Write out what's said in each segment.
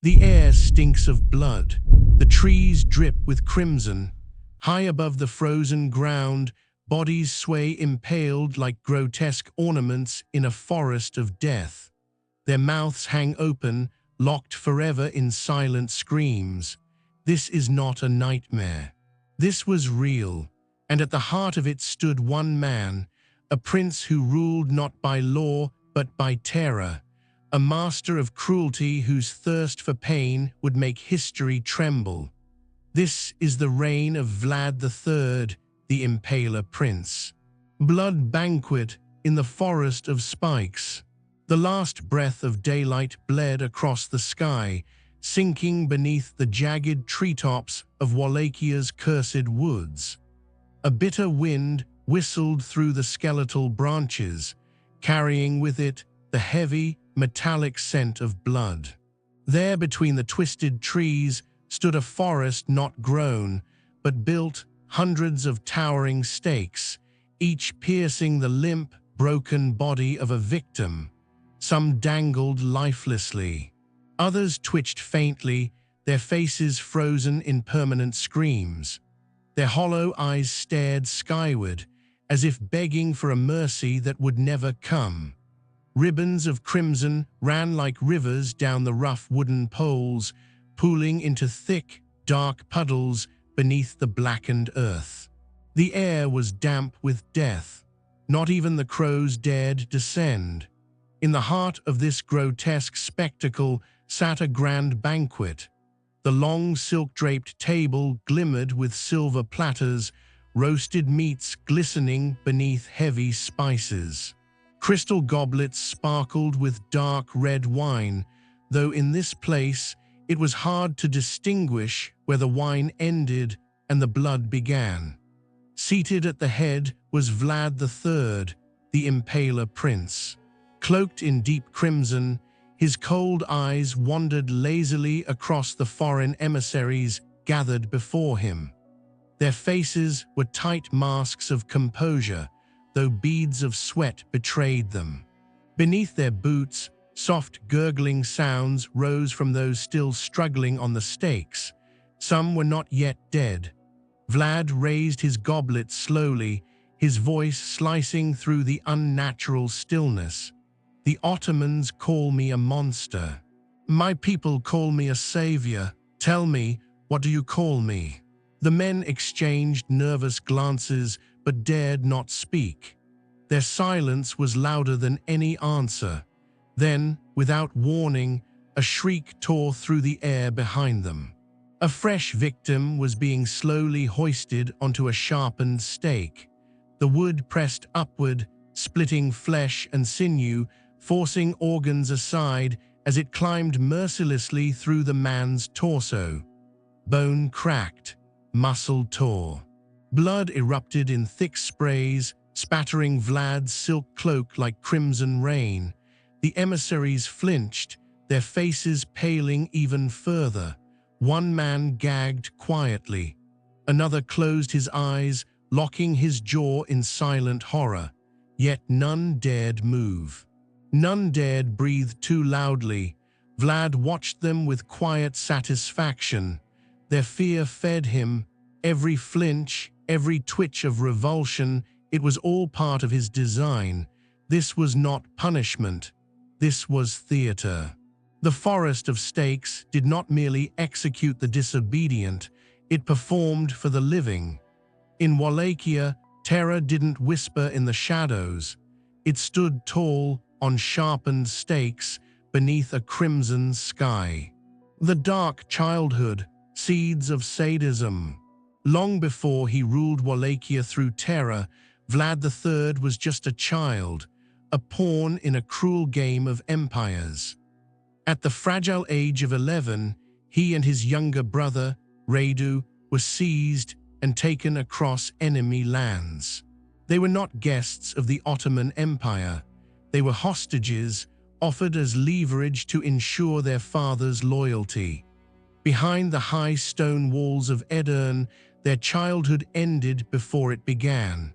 The air stinks of blood. The trees drip with crimson. High above the frozen ground, bodies sway impaled like grotesque ornaments in a forest of death. Their mouths hang open, locked forever in silent screams. This is not a nightmare. This was real, and at the heart of it stood one man, a prince who ruled not by law but by terror, a master of cruelty whose thirst for pain would make history tremble. This is the reign of Vlad III, the Impaler Prince. Blood banquet in the forest of spikes. The last breath of daylight bled across the sky, sinking beneath the jagged treetops of Wallachia's cursed woods. A bitter wind whistled through the skeletal branches, carrying with it the heavy, metallic scent of blood. There between the twisted trees stood a forest not grown, but built hundreds of towering stakes, each piercing the limp, broken body of a victim. Some dangled lifelessly. Others twitched faintly, their faces frozen in permanent screams. Their hollow eyes stared skyward, as if begging for a mercy that would never come. Ribbons of crimson ran like rivers down the rough wooden poles, pooling into thick, dark puddles beneath the blackened earth. The air was damp with death. Not even the crows dared descend. In the heart of this grotesque spectacle sat a grand banquet. The long silk-draped table glimmered with silver platters, roasted meats glistening beneath heavy spices. Crystal goblets sparkled with dark red wine, though in this place it was hard to distinguish where the wine ended and the blood began. Seated at the head was Vlad III, the Impaler Prince. Cloaked in deep crimson, his cold eyes wandered lazily across the foreign emissaries gathered before him. Their faces were tight masks of composure, though beads of sweat betrayed them. Beneath their boots, soft gurgling sounds rose from those still struggling on the stakes. Some were not yet dead. Vlad raised his goblet slowly, his voice slicing through the unnatural stillness. "The Ottomans call me a monster. My people call me a savior. Tell me, what do you call me?" The men exchanged nervous glances but dared not speak. Their silence was louder than any answer. Then, without warning, a shriek tore through the air behind them. A fresh victim was being slowly hoisted onto a sharpened stake. The wood pressed upward, splitting flesh and sinew, forcing organs aside as it climbed mercilessly through the man's torso. Bone cracked, muscle tore. Blood erupted in thick sprays, spattering Vlad's silk cloak like crimson rain. The emissaries flinched, their faces paling even further. One man gagged quietly. Another closed his eyes, locking his jaw in silent horror. Yet none dared move. None dared breathe too loudly. Vlad watched them with quiet satisfaction. Their fear fed him. Every flinch, every twitch of revulsion, it was all part of his design. This was not punishment. This was theater. The forest of stakes did not merely execute the disobedient, it performed for the living. In Wallachia, terror didn't whisper in the shadows. It stood tall on sharpened stakes beneath a crimson sky. The dark childhood, seeds of sadism. Long before he ruled Wallachia through terror, Vlad III was just a child, a pawn in a cruel game of empires. At the fragile age of 11, he and his younger brother, Radu, were seized and taken across enemy lands. They were not guests of the Ottoman Empire. They were hostages, offered as leverage to ensure their father's loyalty. Behind the high stone walls of Edirne, their childhood ended before it began.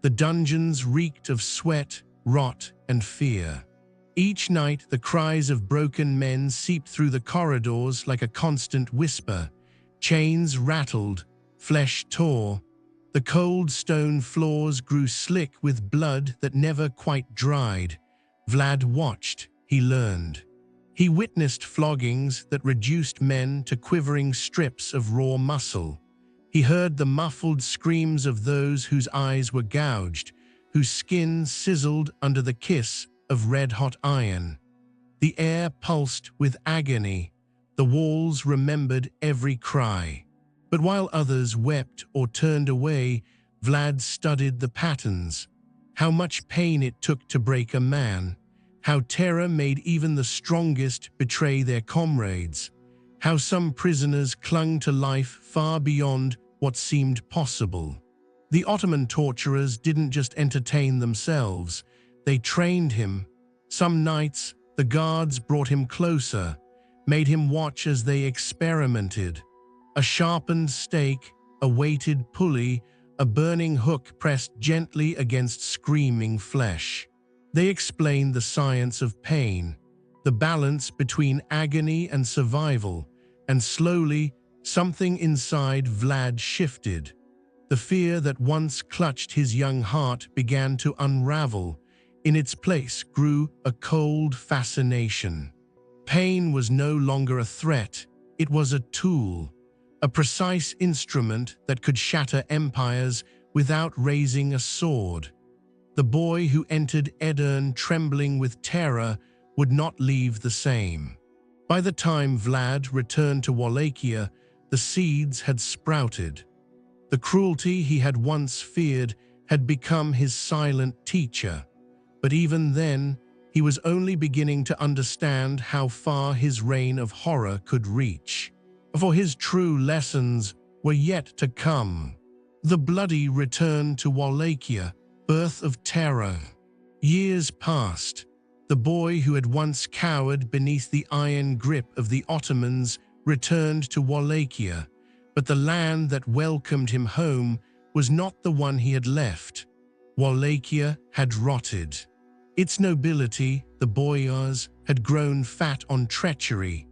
The dungeons reeked of sweat, rot, and fear. Each night, the cries of broken men seeped through the corridors like a constant whisper. Chains rattled, flesh tore. The cold stone floors grew slick with blood that never quite dried. Vlad watched, he learned. He witnessed floggings that reduced men to quivering strips of raw muscle. He heard the muffled screams of those whose eyes were gouged, whose skin sizzled under the kiss of red-hot iron. The air pulsed with agony. The walls remembered every cry. But while others wept or turned away, Vlad studied the patterns. How much pain it took to break a man. How terror made even the strongest betray their comrades. How some prisoners clung to life far beyond what seemed possible. The Ottoman torturers didn't just entertain themselves, they trained him. Some nights, the guards brought him closer, made him watch as they experimented. A sharpened stake, a weighted pulley, a burning hook pressed gently against screaming flesh. They explained the science of pain, the balance between agony and survival, and slowly, something inside Vlad shifted. The fear that once clutched his young heart began to unravel. In its place grew a cold fascination. Pain was no longer a threat, it was a tool, a precise instrument that could shatter empires without raising a sword. The boy who entered Edirne trembling with terror would not leave the same. By the time Vlad returned to Wallachia, the seeds had sprouted. The cruelty he had once feared had become his silent teacher. But even then, he was only beginning to understand how far his reign of horror could reach. For his true lessons were yet to come. The bloody return to Wallachia, birth of terror. Years passed. The boy who had once cowered beneath the iron grip of the Ottomans returned to Wallachia, but the land that welcomed him home was not the one he had left. Wallachia had rotted. Its nobility, the boyars, had grown fat on treachery.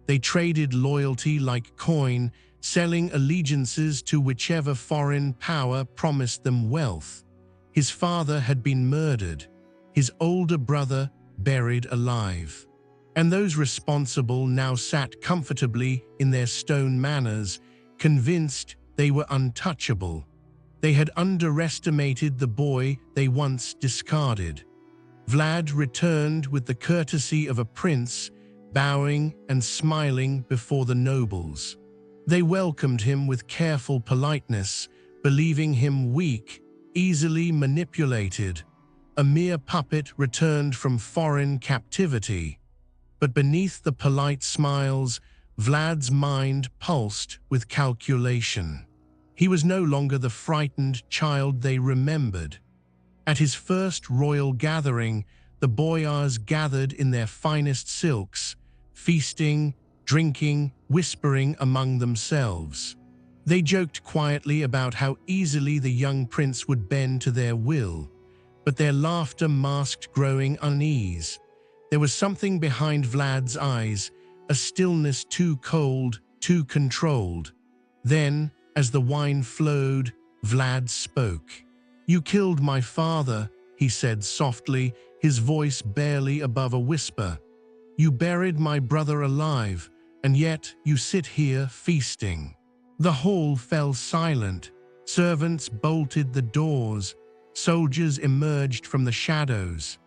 They traded loyalty like coin, selling allegiances to whichever foreign power promised them wealth. His father had been murdered, his older brother buried alive. And those responsible now sat comfortably in their stone manors, convinced they were untouchable. They had underestimated the boy they once discarded. Vlad returned with the courtesy of a prince, bowing and smiling before the nobles. They welcomed him with careful politeness, believing him weak, easily manipulated, a mere puppet returned from foreign captivity. But beneath the polite smiles, Vlad's mind pulsed with calculation. He was no longer the frightened child they remembered. At his first royal gathering, the boyars gathered in their finest silks, feasting, drinking, whispering among themselves. They joked quietly about how easily the young prince would bend to their will, but their laughter masked growing unease. There was something behind Vlad's eyes, a stillness too cold, too controlled. Then, as the wine flowed, Vlad spoke. "You killed my father," he said softly, his voice barely above a whisper. "You buried my brother alive, and yet you sit here feasting." The hall fell silent. Servants bolted the doors. Soldiers emerged from the shadows.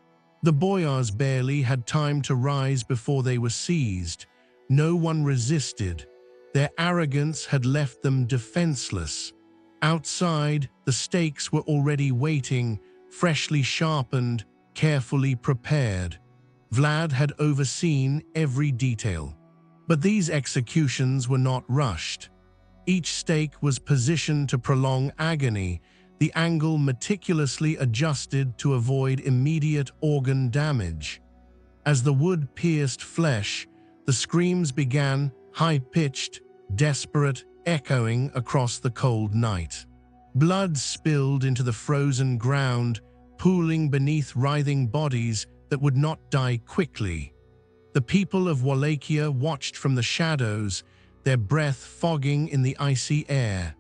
The boyars barely had time to rise before they were seized. No one resisted. Their arrogance had left them defenseless. Outside, the stakes were already waiting, freshly sharpened, carefully prepared. Vlad had overseen every detail. But these executions were not rushed. Each stake was positioned to prolong agony, the angle meticulously adjusted to avoid immediate organ damage. As the wood pierced flesh, the screams began, high-pitched, desperate, echoing across the cold night. Blood spilled into the frozen ground, pooling beneath writhing bodies that would not die quickly. The people of Wallachia watched from the shadows, their breath fogging in the icy air.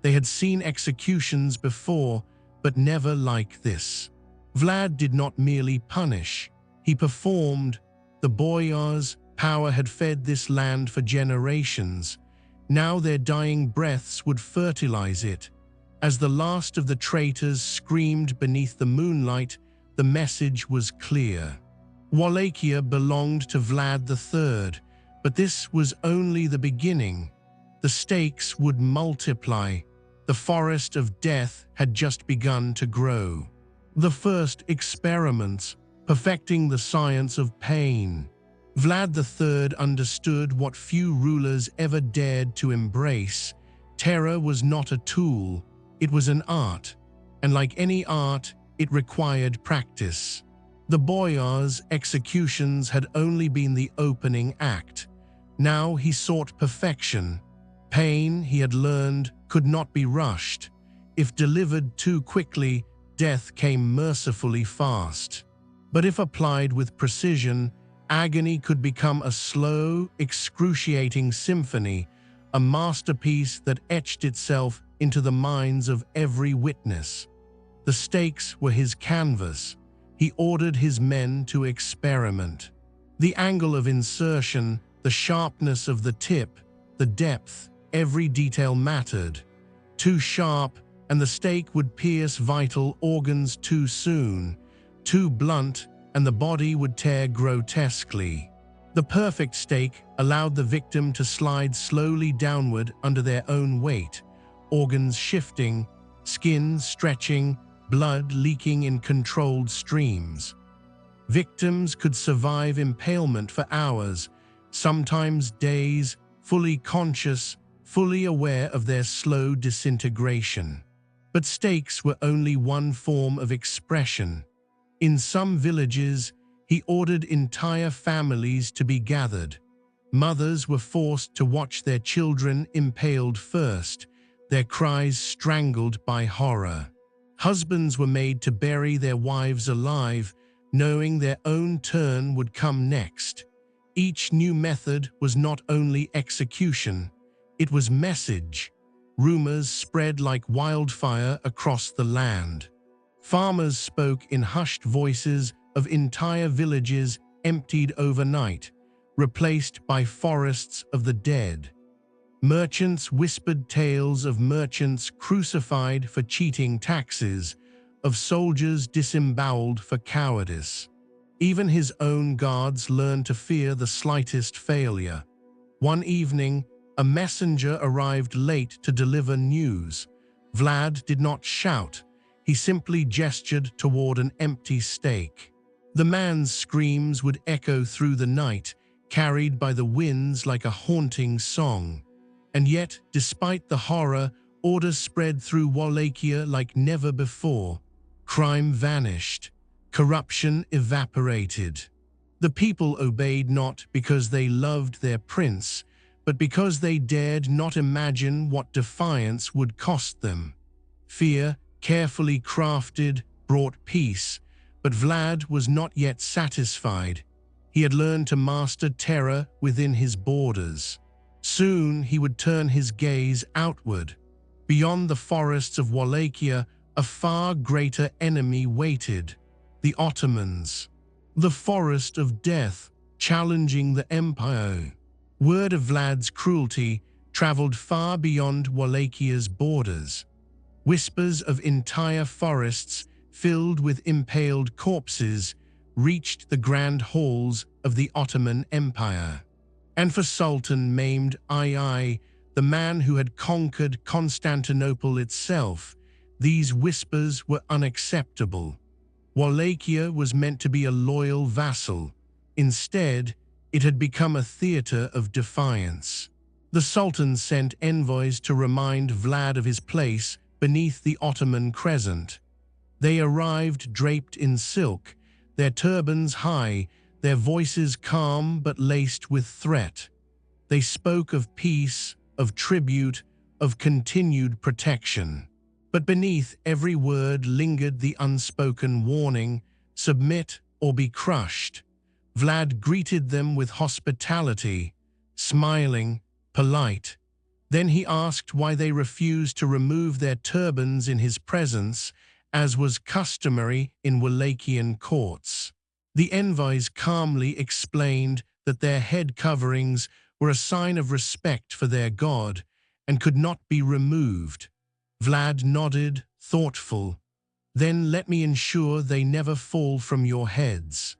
They had seen executions before, but never like this. Vlad did not merely punish, he performed. The boyars' power had fed this land for generations. Now their dying breaths would fertilize it. As the last of the traitors screamed beneath the moonlight, the message was clear. Wallachia belonged to Vlad III, but this was only the beginning. The stakes would multiply. The forest of death had just begun to grow. The first experiments, perfecting the science of pain. Vlad III understood what few rulers ever dared to embrace. Terror was not a tool, it was an art, and like any art, it required practice. The boyars' executions had only been the opening act. Now he sought perfection. Pain, he had learned, could not be rushed. If delivered too quickly, death came mercifully fast. But if applied with precision, agony could become a slow, excruciating symphony, a masterpiece that etched itself into the minds of every witness. The stakes were his canvas. He ordered his men to experiment. The angle of insertion, the sharpness of the tip, the depth, every detail mattered. Too sharp, and the stake would pierce vital organs too soon. Too blunt, and the body would tear grotesquely. The perfect stake allowed the victim to slide slowly downward under their own weight, organs shifting, skin stretching, blood leaking in controlled streams. Victims could survive impalement for hours, sometimes days, fully conscious, fully aware of their slow disintegration. But stakes were only one form of expression. In some villages, he ordered entire families to be gathered. Mothers were forced to watch their children impaled first, their cries strangled by horror. Husbands were made to bury their wives alive, knowing their own turn would come next. Each new method was not only execution, it was message. Rumors spread like wildfire across the land. Farmers spoke in hushed voices of entire villages emptied overnight, replaced by forests of the dead. Merchants whispered tales of merchants crucified for cheating taxes, of soldiers disemboweled for cowardice. Even his own guards learned to fear the slightest failure. One evening, a messenger arrived late to deliver news. Vlad did not shout. He simply gestured toward an empty stake. The man's screams would echo through the night, carried by the winds like a haunting song. And yet, despite the horror, order spread through Wallachia like never before. Crime vanished. Corruption evaporated. The people obeyed not because they loved their prince, but because they dared not imagine what defiance would cost them. Fear, carefully crafted, brought peace, but Vlad was not yet satisfied. He had learned to master terror within his borders. Soon he would turn his gaze outward. Beyond the forests of Wallachia, a far greater enemy waited: the Ottomans. The forest of death, challenging the empire. Word of Vlad's cruelty traveled far beyond Wallachia's borders. Whispers of entire forests filled with impaled corpses reached the grand halls of the Ottoman Empire. And for Sultan maimed II, the man who had conquered Constantinople itself, these whispers were unacceptable. Wallachia was meant to be a loyal vassal. Instead, it had become a theater of defiance. The Sultan sent envoys to remind Vlad of his place beneath the Ottoman crescent. They arrived draped in silk, their turbans high, their voices calm but laced with threat. They spoke of peace, of tribute, of continued protection. But beneath every word lingered the unspoken warning: submit or be crushed. Vlad greeted them with hospitality, smiling, polite. Then he asked why they refused to remove their turbans in his presence, as was customary in Wallachian courts. The envoys calmly explained that their head coverings were a sign of respect for their god and could not be removed. Vlad nodded, thoughtful. Then let me ensure they never fall from your heads.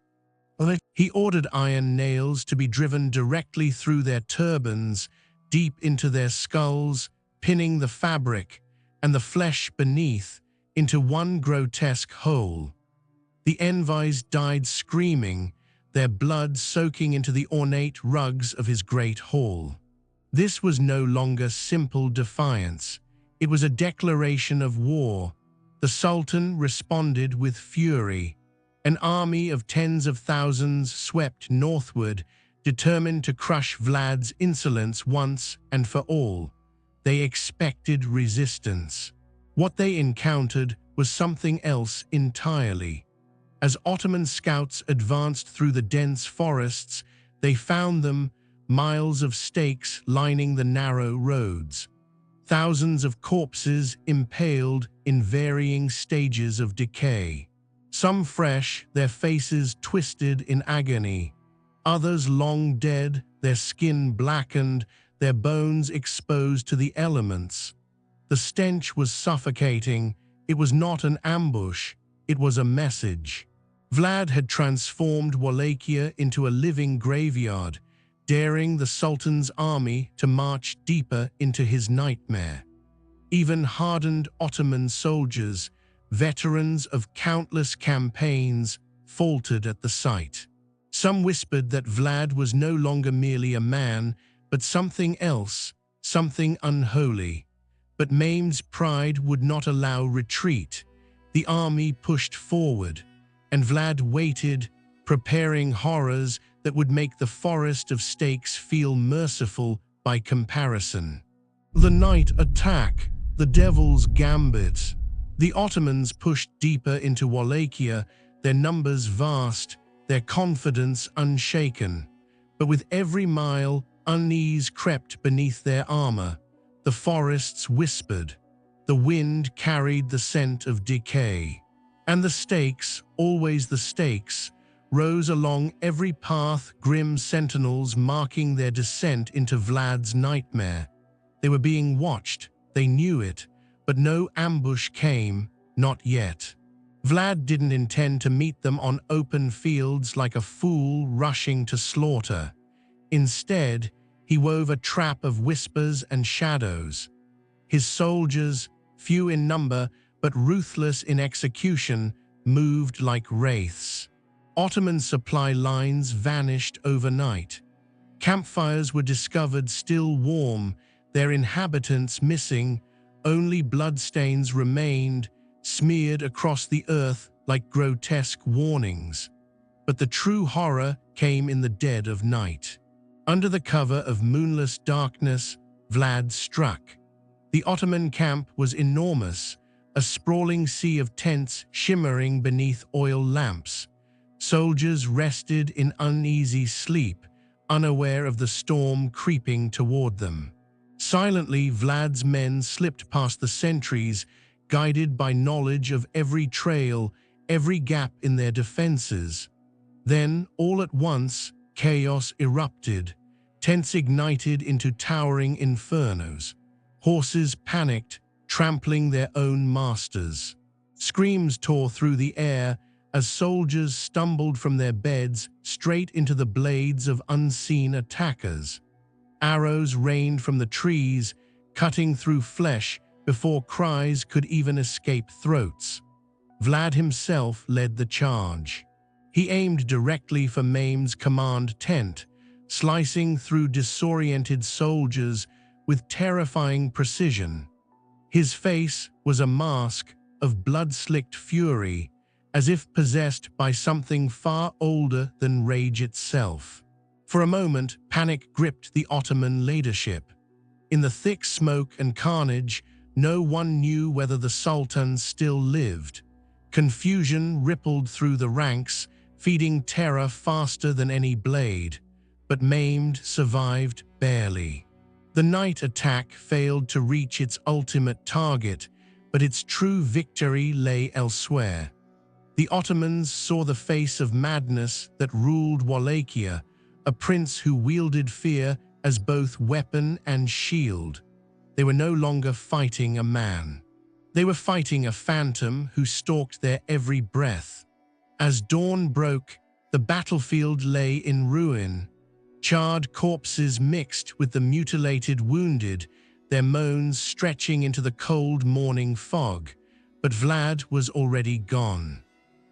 He ordered iron nails to be driven directly through their turbans, deep into their skulls, pinning the fabric and the flesh beneath into one grotesque hole. The envoys died screaming, their blood soaking into the ornate rugs of his great hall. This was no longer simple defiance. It was a declaration of war. The Sultan responded with fury. An army of tens of thousands swept northward, determined to crush Vlad's insolence once and for all. They expected resistance. What they encountered was something else entirely. As Ottoman scouts advanced through the dense forests, they found them, miles of stakes lining the narrow roads. Thousands of corpses impaled in varying stages of decay. Some fresh, their faces twisted in agony. Others long dead, their skin blackened, their bones exposed to the elements. The stench was suffocating. It was not an ambush, it was a message. Vlad had transformed Wallachia into a living graveyard, daring the Sultan's army to march deeper into his nightmare. Even hardened Ottoman soldiers, veterans of countless campaigns, faltered at the sight. Some whispered that Vlad was no longer merely a man, but something else, something unholy. But Mehmed's pride would not allow retreat. The army pushed forward, and Vlad waited, preparing horrors that would make the forest of stakes feel merciful by comparison. The night attack, the devil's gambit. The Ottomans pushed deeper into Wallachia, their numbers vast, their confidence unshaken. But with every mile, unease crept beneath their armor. The forests whispered. The wind carried the scent of decay. And the stakes, always the stakes, rose along every path, grim sentinels marking their descent into Vlad's nightmare. They were being watched, they knew it, but no ambush came, not yet. Vlad didn't intend to meet them on open fields like a fool rushing to slaughter. Instead, he wove a trap of whispers and shadows. His soldiers, few in number but ruthless in execution, moved like wraiths. Ottoman supply lines vanished overnight. Campfires were discovered still warm, their inhabitants missing. Only bloodstains remained, smeared across the earth like grotesque warnings. But the true horror came in the dead of night. Under the cover of moonless darkness, Vlad struck. The Ottoman camp was enormous, a sprawling sea of tents shimmering beneath oil lamps. Soldiers rested in uneasy sleep, unaware of the storm creeping toward them. Silently, Vlad's men slipped past the sentries, guided by knowledge of every trail, every gap in their defenses. Then, all at once, chaos erupted. Tents ignited into towering infernos. Horses panicked, trampling their own masters. Screams tore through the air as soldiers stumbled from their beds straight into the blades of unseen attackers. Arrows rained from the trees, cutting through flesh before cries could even escape throats. Vlad himself led the charge. He aimed directly for Mehmed's command tent, slicing through disoriented soldiers with terrifying precision. His face was a mask of blood-slicked fury, as if possessed by something far older than rage itself. For a moment, panic gripped the Ottoman leadership. In the thick smoke and carnage, no one knew whether the Sultan still lived. Confusion rippled through the ranks, feeding terror faster than any blade, but maimed survived barely. The night attack failed to reach its ultimate target, but its true victory lay elsewhere. The Ottomans saw the face of madness that ruled Wallachia, a prince who wielded fear as both weapon and shield. They were no longer fighting a man. They were fighting a phantom who stalked their every breath. As dawn broke, the battlefield lay in ruin. Charred corpses mixed with the mutilated wounded, their moans stretching into the cold morning fog. But Vlad was already gone.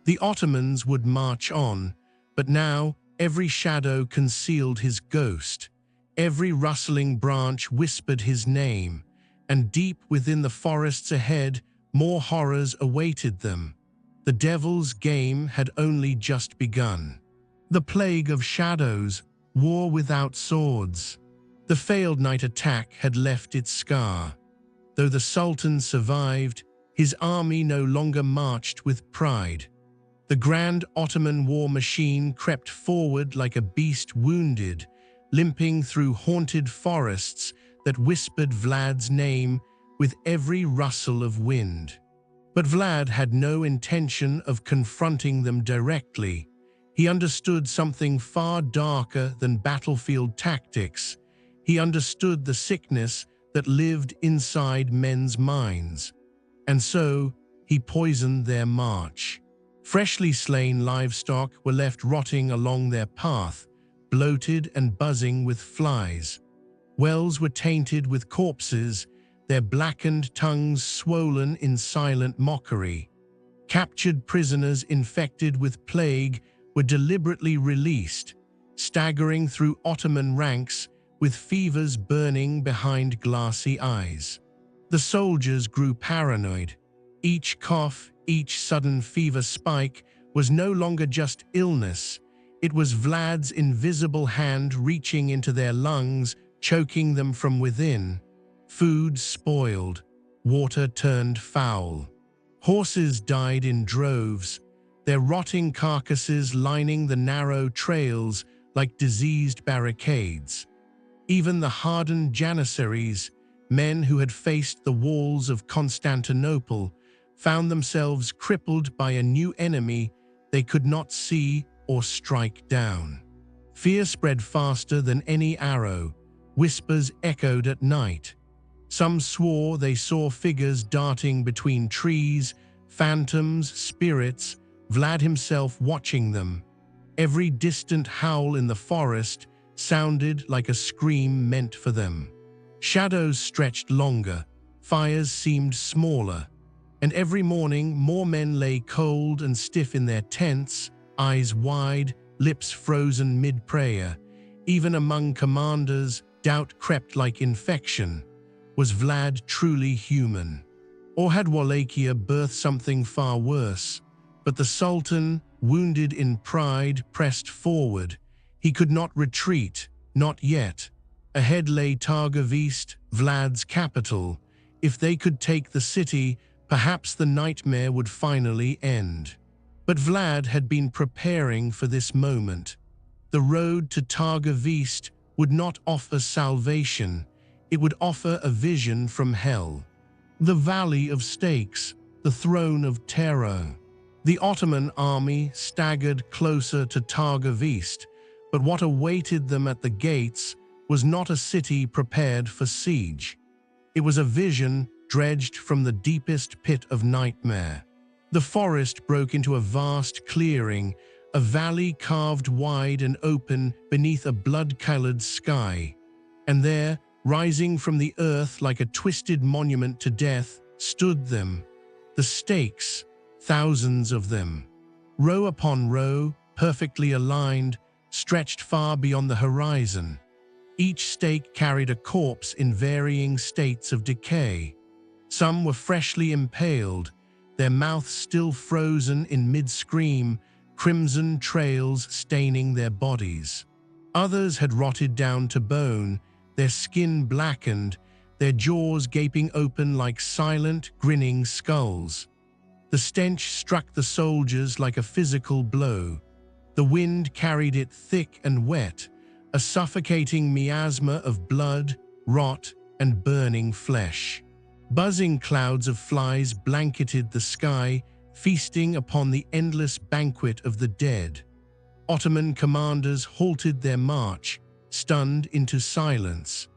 The Ottomans would march on, but now every shadow concealed his ghost. Every rustling branch whispered his name, and deep within the forests ahead, more horrors awaited them. The devil's game had only just begun. The plague of shadows, war without swords. The failed night attack had left its scar. Though the Sultan survived, his army no longer marched with pride. The grand Ottoman war machine crept forward like a beast wounded, limping through haunted forests that whispered Vlad's name with every rustle of wind. But Vlad had no intention of confronting them directly. He understood something far darker than battlefield tactics. He understood the sickness that lived inside men's minds. And so, he poisoned their march. Freshly slain livestock were left rotting along their path, bloated and buzzing with flies. Wells were tainted with corpses, their blackened tongues swollen in silent mockery. Captured prisoners infected with plague were deliberately released, staggering through Ottoman ranks with fevers burning behind glassy eyes. The soldiers grew paranoid. Each cough, each sudden fever spike was no longer just illness. It was Vlad's invisible hand reaching into their lungs, choking them from within. Food spoiled, water turned foul. Horses died in droves, their rotting carcasses lining the narrow trails like diseased barricades. Even the hardened janissaries, men who had faced the walls of Constantinople, found themselves crippled by a new enemy they could not see or strike down. Fear spread faster than any arrow. Whispers echoed at night. Some swore they saw figures darting between trees, phantoms, spirits, Vlad himself watching them. Every distant howl in the forest sounded like a scream meant for them. Shadows stretched longer, fires seemed smaller, and every morning more men lay cold and stiff in their tents, eyes wide, lips frozen mid-prayer. Even among commanders, doubt crept like infection. Was Vlad truly human? Or had Wallachia birthed something far worse? But the Sultan, wounded in pride, pressed forward. He could not retreat, not yet. Ahead lay Targovist, Vlad's capital. If they could take the city, perhaps the nightmare would finally end. But Vlad had been preparing for this moment. The road to Targovist would not offer salvation. It would offer a vision from hell. The Valley of Stakes, the throne of terror. The Ottoman army staggered closer to Targovist, but what awaited them at the gates was not a city prepared for siege. It was a vision dredged from the deepest pit of nightmare. The forest broke into a vast clearing, a valley carved wide and open beneath a blood-colored sky. And there, rising from the earth like a twisted monument to death, stood them. The stakes, thousands of them. Row upon row, perfectly aligned, stretched far beyond the horizon. Each stake carried a corpse in varying states of decay. Some were freshly impaled, their mouths still frozen in mid-scream, crimson trails staining their bodies. Others had rotted down to bone, their skin blackened, their jaws gaping open like silent, grinning skulls. The stench struck the soldiers like a physical blow. The wind carried it thick and wet, a suffocating miasma of blood, rot, and burning flesh. Buzzing clouds of flies blanketed the sky, feasting upon the endless banquet of the dead. Ottoman commanders halted their march, stunned into silence.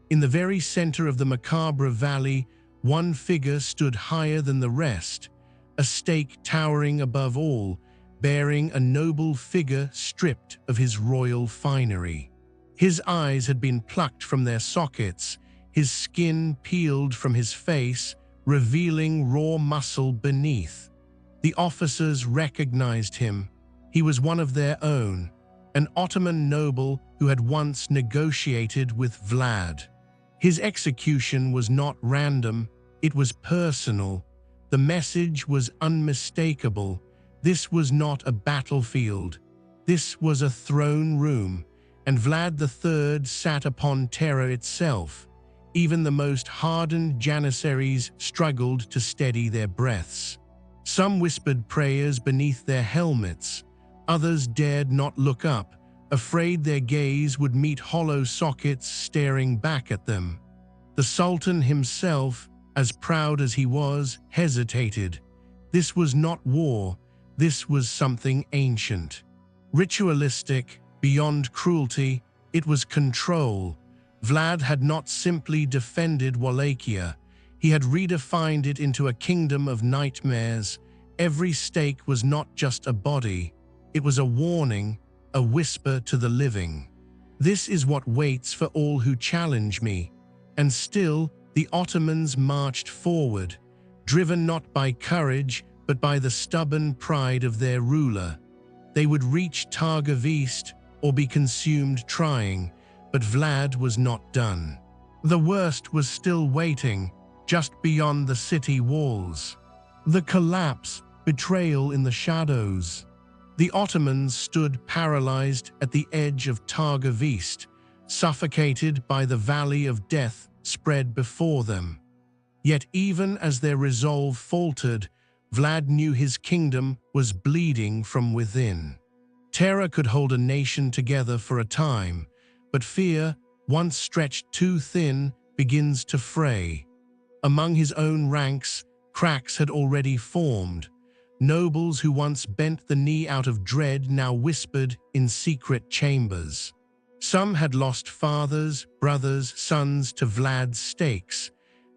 In the very center of the macabre valley, one figure stood higher than the rest, a stake towering above all, bearing a noble figure stripped of his royal finery. His eyes had been plucked from their sockets, his skin peeled from his face, revealing raw muscle beneath. The officers recognized him. He was one of their own, an Ottoman noble who had once negotiated with Vlad. His execution was not random, it was personal. The message was unmistakable. This was not a battlefield. This was a throne room, and Vlad III sat upon terror itself. Even the most hardened janissaries struggled to steady their breaths. Some whispered prayers beneath their helmets. Others dared not look up, afraid their gaze would meet hollow sockets staring back at them. The Sultan himself, as proud as he was, hesitated. This was not war, this was something ancient. Ritualistic, beyond cruelty, it was control. Vlad had not simply defended Wallachia, he had redefined it into a kingdom of nightmares. Every stake was not just a body, it was a warning, a whisper to the living. This is what waits for all who challenge me. And still, the Ottomans marched forward, driven not by courage, but by the stubborn pride of their ruler. They would reach Targov East or be consumed trying, but Vlad was not done. The worst was still waiting, just beyond the city walls. The collapse, betrayal in the shadows. The Ottomans stood paralyzed at the edge of Targov East, suffocated by the valley of death spread before them. Yet even as their resolve faltered, Vlad knew his kingdom was bleeding from within. Terror could hold a nation together for a time, but fear, once stretched too thin, begins to fray. Among his own ranks, cracks had already formed. Nobles who once bent the knee out of dread now whispered in secret chambers. Some had lost fathers, brothers, sons to Vlad's stakes.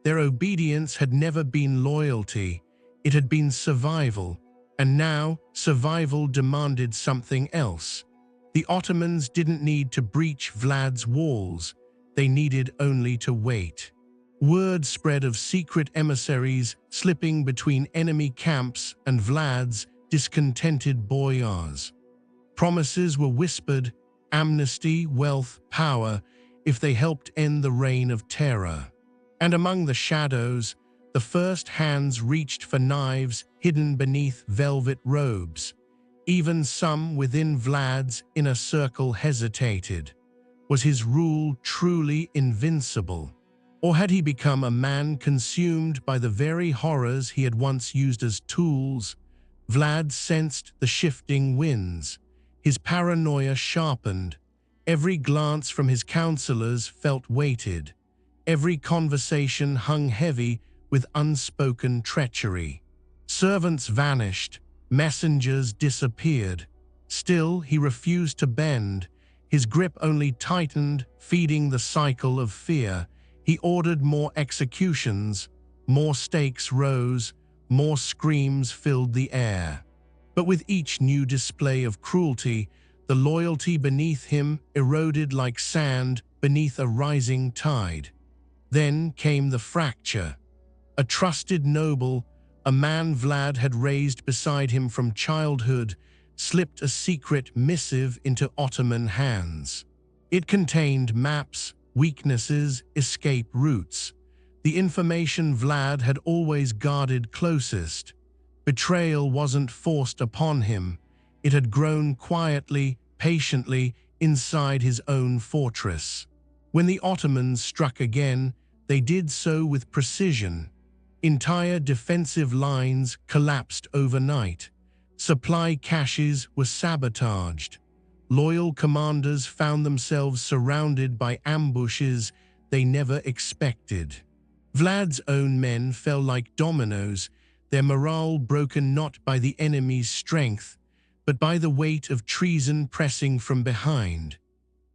Their obedience had never been loyalty, it had been survival, and now survival demanded something else. The Ottomans didn't need to breach Vlad's walls, they needed only to wait. Word spread of secret emissaries slipping between enemy camps and Vlad's discontented boyars. Promises were whispered, amnesty, wealth, power, if they helped end the reign of terror. And among the shadows, the first hands reached for knives hidden beneath velvet robes. Even some within Vlad's inner circle hesitated. Was his rule truly invincible? Or had he become a man consumed by the very horrors he had once used as tools? Vlad sensed the shifting winds. His paranoia sharpened. Every glance from his counselors felt weighted. Every conversation hung heavy with unspoken treachery. Servants vanished, messengers disappeared. Still, he refused to bend. His grip only tightened, feeding the cycle of fear. He ordered more executions, more stakes rose, more screams filled the air. But with each new display of cruelty, the loyalty beneath him eroded like sand beneath a rising tide. Then came the fracture. A trusted noble, a man Vlad had raised beside him from childhood, slipped a secret missive into Ottoman hands. It contained maps, weaknesses, escape routes. The information Vlad had always guarded closest. Betrayal wasn't forced upon him. It had grown quietly, patiently, inside his own fortress. When the Ottomans struck again, they did so with precision. Entire defensive lines collapsed overnight. Supply caches were sabotaged. Loyal commanders found themselves surrounded by ambushes they never expected. Vlad's own men fell like dominoes, their morale broken not by the enemy's strength, but by the weight of treason pressing from behind.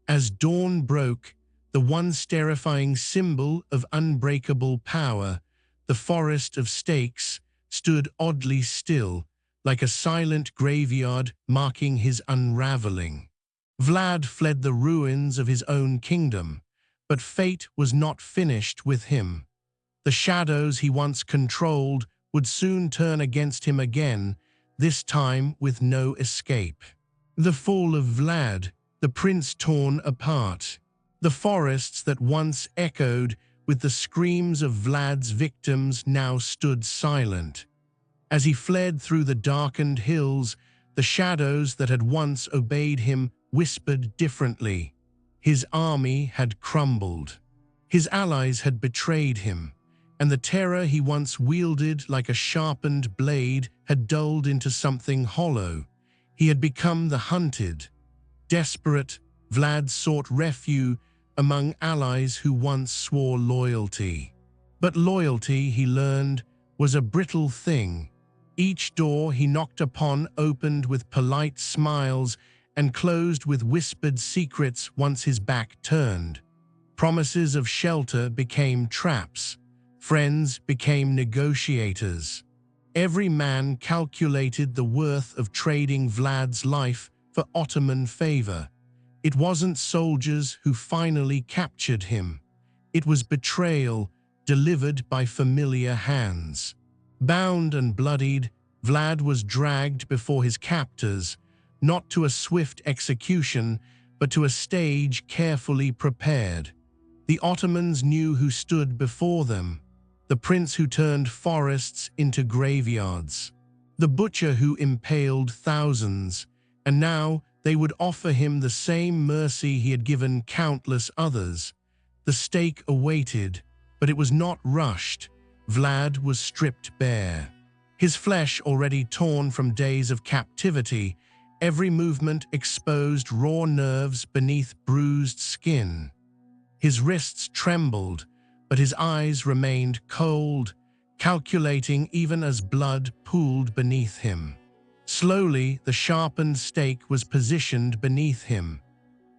As dawn broke, the once terrifying symbol of unbreakable power, the forest of stakes, stood oddly still, like a silent graveyard marking his unraveling. Vlad fled the ruins of his own kingdom, but fate was not finished with him. The shadows he once controlled would soon turn against him again, this time with no escape. The fall of Vlad, the prince torn apart. The forests that once echoed with the screams of Vlad's victims now stood silent. As he fled through the darkened hills, the shadows that had once obeyed him whispered differently. His army had crumbled. His allies had betrayed him, and the terror he once wielded like a sharpened blade had dulled into something hollow. He had become the hunted. Desperate, Vlad sought refuge among allies who once swore loyalty. But loyalty, he learned, was a brittle thing. Each door he knocked upon opened with polite smiles and closed with whispered secrets once his back turned. Promises of shelter became traps. Friends became negotiators. Every man calculated the worth of trading Vlad's life for Ottoman favor. It wasn't soldiers who finally captured him. It was betrayal delivered by familiar hands. Bound and bloodied, Vlad was dragged before his captors, not to a swift execution, but to a stage carefully prepared. The Ottomans knew who stood before them, the prince who turned forests into graveyards, the butcher who impaled thousands, and now they would offer him the same mercy he had given countless others. The stake awaited, but it was not rushed. Vlad was stripped bare. His flesh already torn from days of captivity, every movement exposed raw nerves beneath bruised skin. His wrists trembled, but his eyes remained cold, calculating even as blood pooled beneath him. Slowly, the sharpened stake was positioned beneath him.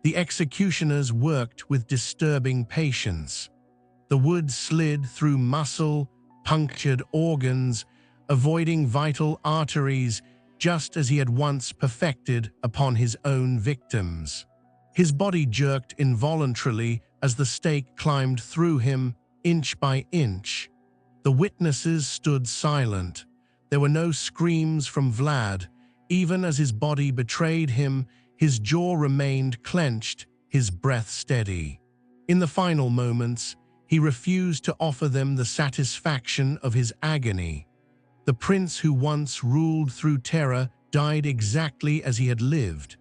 The executioners worked with disturbing patience. The wood slid through muscle, punctured organs, avoiding vital arteries, just as he had once perfected upon his own victims. His body jerked involuntarily as the stake climbed through him, inch by inch. The witnesses stood silent. There were no screams from Vlad. Even as his body betrayed him, his jaw remained clenched, his breath steady. In the final moments, he refused to offer them the satisfaction of his agony. The prince who once ruled through terror died exactly as he had lived,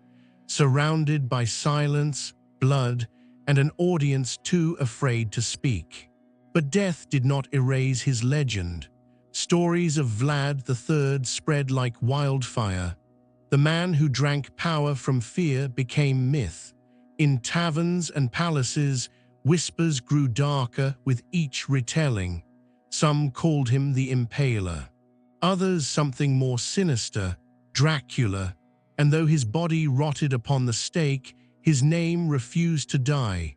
surrounded by silence, blood, and an audience too afraid to speak. But death did not erase his legend. Stories of Vlad III spread like wildfire. The man who drank power from fear became myth. In taverns and palaces, whispers grew darker with each retelling. Some called him the Impaler. Others something more sinister, Dracula. And though his body rotted upon the stake, his name refused to die.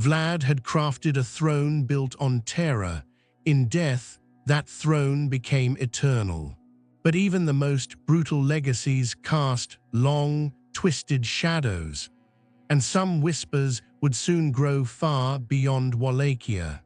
Vlad had crafted a throne built on terror. In death, that throne became eternal. But even the most brutal legacies cast long, twisted shadows, and some whispers would soon grow far beyond Wallachia.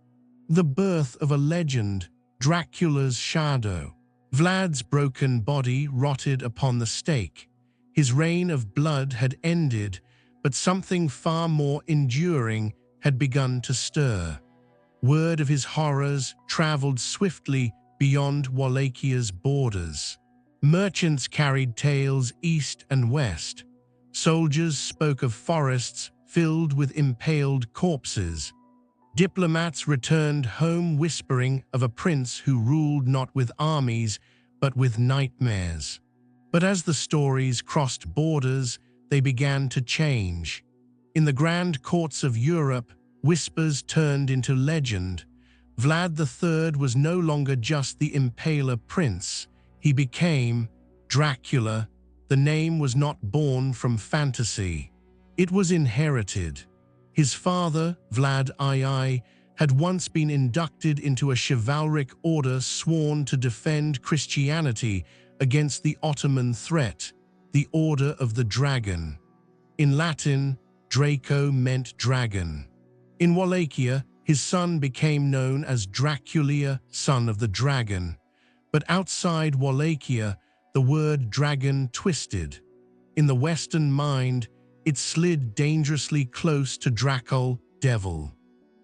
The birth of a legend, Dracula's shadow. Vlad's broken body rotted upon the stake. His reign of blood had ended, but something far more enduring had begun to stir. Word of his horrors traveled swiftly beyond Wallachia's borders. Merchants carried tales east and west. Soldiers spoke of forests filled with impaled corpses. Diplomats returned home whispering of a prince who ruled not with armies, but with nightmares. But as the stories crossed borders, they began to change. In the grand courts of Europe, whispers turned into legend. Vlad III was no longer just the Impaler prince. He became Dracula. The name was not born from fantasy. It was inherited. His father, Vlad III, had once been inducted into a chivalric order sworn to defend Christianity against the Ottoman threat, the Order of the Dragon. In Latin, Draco meant dragon. In Wallachia, his son became known as Dracula, son of the dragon. But outside Wallachia, the word dragon twisted. In the Western mind, it slid dangerously close to Dracul, devil.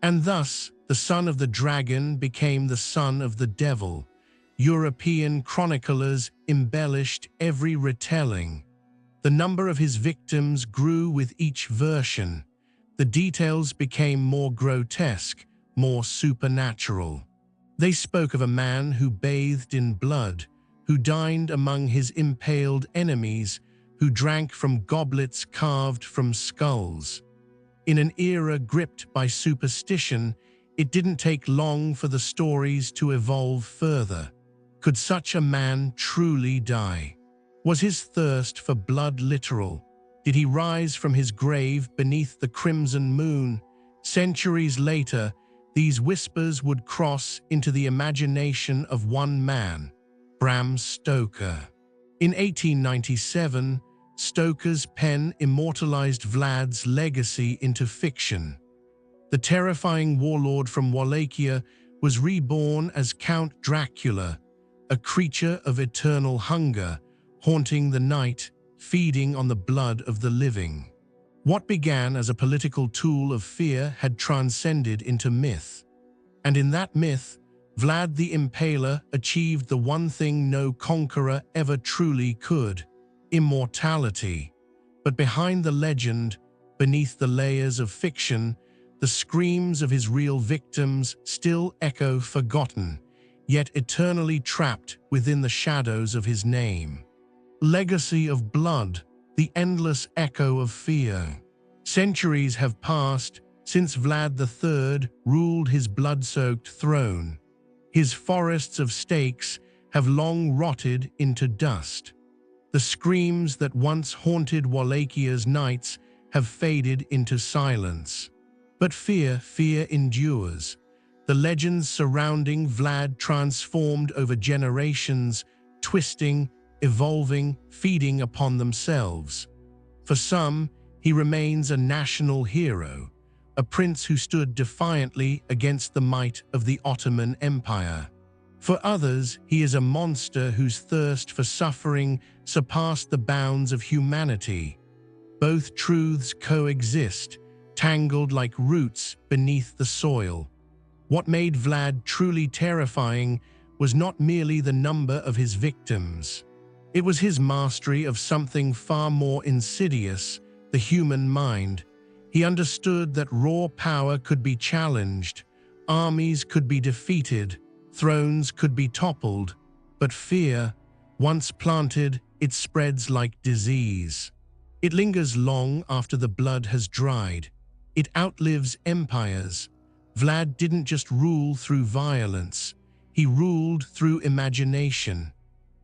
And thus, the son of the dragon became the son of the devil. European chroniclers embellished every retelling. The number of his victims grew with each version. The details became more grotesque, more supernatural. They spoke of a man who bathed in blood, who dined among his impaled enemies, who drank from goblets carved from skulls. In an era gripped by superstition, it didn't take long for the stories to evolve further. Could such a man truly die? Was his thirst for blood literal? Did he rise from his grave beneath the crimson moon? Centuries later, these whispers would cross into the imagination of one man, Bram Stoker. In 1897, Stoker's pen immortalized Vlad's legacy into fiction. The terrifying warlord from Wallachia was reborn as Count Dracula, a creature of eternal hunger, haunting the night, feeding on the blood of the living. What began as a political tool of fear had transcended into myth. And in that myth, Vlad the Impaler achieved the one thing no conqueror ever truly could: immortality. But behind the legend, beneath the layers of fiction, the screams of his real victims still echo forgotten, yet eternally trapped within the shadows of his name. Legacy of blood, the endless echo of fear. Centuries have passed since Vlad III ruled his blood-soaked throne. His forests of stakes have long rotted into dust. The screams that once haunted Wallachia's nights have faded into silence. But fear endures. The legends surrounding Vlad transformed over generations, twisting, evolving, feeding upon themselves. For some, he remains a national hero, a prince who stood defiantly against the might of the Ottoman Empire. For others, he is a monster whose thirst for suffering surpassed the bounds of humanity. Both truths coexist, tangled like roots beneath the soil. What made Vlad truly terrifying was not merely the number of his victims. It was his mastery of something far more insidious, the human mind. He understood that raw power could be challenged, armies could be defeated, thrones could be toppled, but fear, once planted, it spreads like disease. It lingers long after the blood has dried. It outlives empires. Vlad didn't just rule through violence, he ruled through imagination.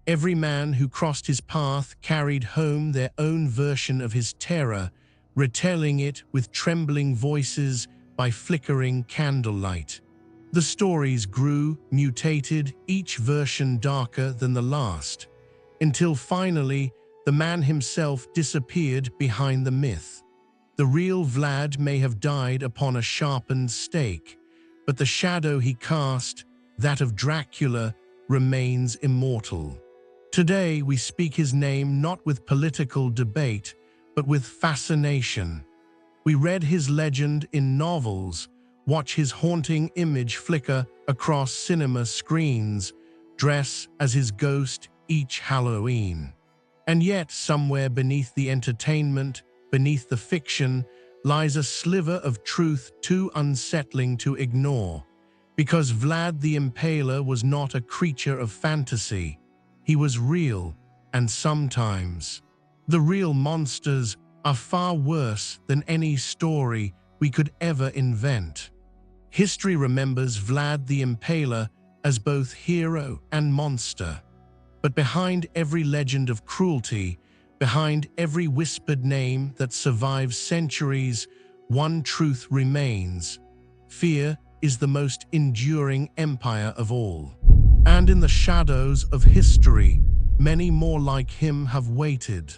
Every man who crossed his path carried home their own version of his terror, retelling it with trembling voices by flickering candlelight. The stories grew, mutated, each version darker than the last, until finally the man himself disappeared behind the myth. The real Vlad may have died upon a sharpened stake, but the shadow he cast, that of Dracula, remains immortal. Today we speak his name not with political debate, but with fascination. We read his legend in novels, watch his haunting image flicker across cinema screens, dress as his ghost each Halloween. And yet, somewhere beneath the entertainment, beneath the fiction, lies a sliver of truth too unsettling to ignore. Because Vlad the Impaler was not a creature of fantasy. He was real, and sometimes the real monsters are far worse than any story we could ever invent. History remembers Vlad the Impaler as both hero and monster. But behind every legend of cruelty, behind every whispered name that survives centuries, one truth remains: fear is the most enduring empire of all. And in the shadows of history, many more like him have waited.